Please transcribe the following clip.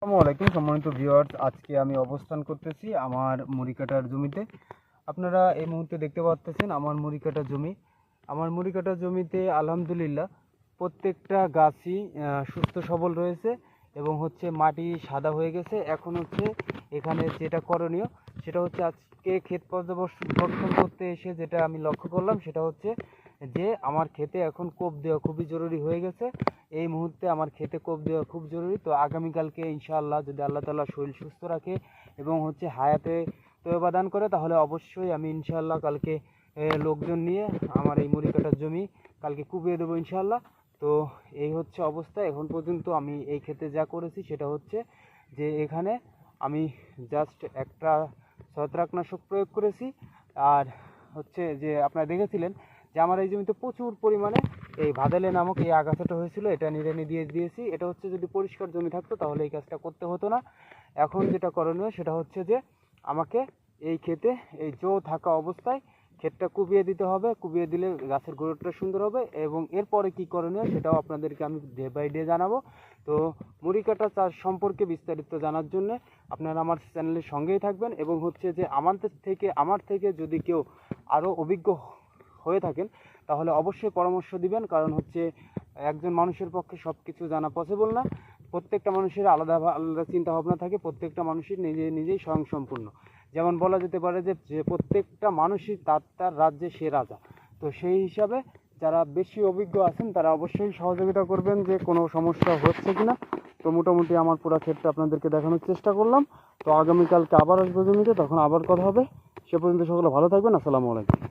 আসসালামু আলাইকুম সম্মানিত ভিউয়ার্স, আজকে আমি অবস্থান করতেছি আমার মুড়ি কাটার জমিতে। আপনারা এই মুহূর্তে দেখতে পাচ্ছেন আমার মুড়ি কাটার জমি। আমার মুড়ি কাটার জমিতে আলহামদুলিল্লাহ প্রত্যেকটা গাছই সুস্থ সবল রয়েছে এবং মাটি সাদা হয়ে গেছে। এখন এখানে যেটা করণীয় সেটা আজকে ক্ষেত পর্যবেক্ষণ করতে এসে যেটা আমি লক্ষ্য করলাম সেটা যে আমার ক্ষেতে এখন কোপ দেওয়া খুবই জরুরি হয়ে গেছে। এই মুহূর্তে আমার খেতে কোপ দেওয়া খুব জরুরি। তো আগামীকালকে ইনশাআল্লাহ যদি আল্লাহ তাআলা শরীর সুস্থ রাখে এবং হায়াতে তওবা দান করে, তাহলে অবশ্যই আমি ইনশাআল্লাহ কালকে লোকজন নিয়ে আমার এই মুড়ি কাটার জমি কালকে কুপিয়ে দেবো ইনশাআল্লাহ। তো এই অবস্থা। এখন পর্যন্ত আমি এই ক্ষেতে যা করেছি সেটা যে এখানে আমি জাস্ট একটা ছত্রাকনাশক প্রয়োগ করেছি। আর যে আপনারা দেখেছিলেন যে আমার এই জমিতে প্রচুর পরিমাণে এই ভাদালে নামক এই আগাছাটা হয়েছিল, এটা নিড়ানি দিয়ে দিয়েছি। এটা যদি পরিষ্কার জমি থাকতো তাহলে এই কাজটা করতে হতো না। এখন যেটা করণীয় সেটা যে আমাকে এই ক্ষেতে এই জো থাকা অবস্থায় ক্ষেতটা কুপিয়ে দিতে হবে। কুপিয়ে দিলে গাছের গ্রোথটা সুন্দর হবে এবং এরপরে কী করণীয় সেটাও আপনাদেরকে আমি ডে বাই ডে জানাবো। তো মুড়ি কাটা চাষ সম্পর্কে বিস্তারিত জানার জন্য আপনারা আমার চ্যানেলের সঙ্গেই থাকবেন এবং যে আমার থেকে যদি কেউ আরও অভিজ্ঞ হয়ে থাকেন তাহলে অবশ্যই পরামর্শ দিবেন। কারণ একজন মানুষের পক্ষে সব কিছু জানা পসিবল না। প্রত্যেকটা মানুষের আলাদা আলাদা চিন্তাভাবনা থাকে, প্রত্যেকটা মানুষই নিজেই স্বয়ংসম্পূর্ণ। যেমন বলা যেতে পারে যে প্রত্যেকটা মানুষই তার রাজ্যে সে রাজা। তো সেই হিসাবে যারা বেশি অভিজ্ঞ আছেন তারা অবশ্যই সহযোগিতা করবেন যে কোনো সমস্যা হচ্ছে কিনা। তো মোটামুটি আমার পুরো ক্ষেতটা আপনাদেরকে দেখানোর চেষ্টা করলাম। তো আগামীকালকে আবার আসবো জমিতে, তখন আবার কথা হবে। সে পর্যন্ত সকলে ভালো থাকবেন। আসসালামু আলাইকুম।